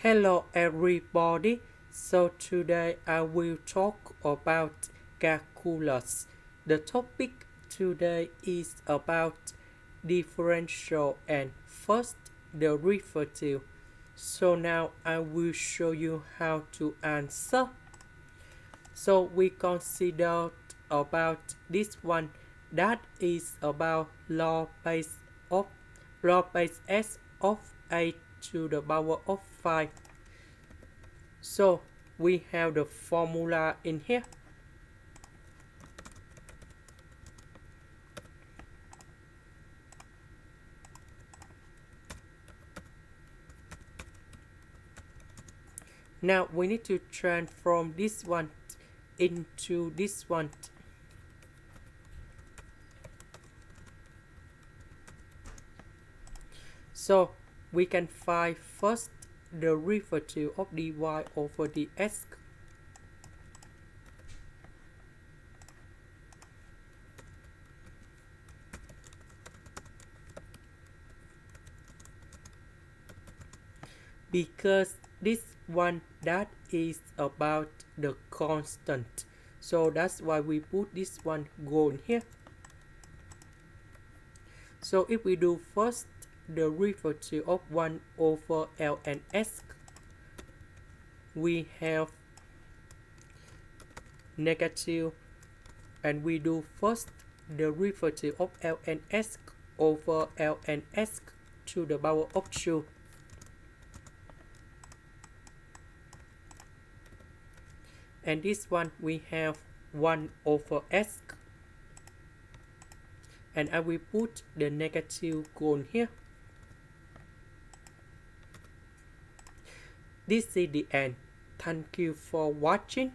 Hello everybody. So today I will talk about calculus. The topic today is about differential and first derivative. So now I will show you how to answer. So we consider about this one, that is about log base s of a to the power of 5. So we have the formula in here. Now we need to transform this one into this one. So we can find first derivative of dy over dx. Because this one that is about the constant, so that's why we put this one goal here. So if we do first derivative of 1 over ln s, we have negative, and we do first derivative of ln s over ln s to the power of 2. And this one we have 1 over s, and I will put the negative goal here. This is the end. Thank you for watching.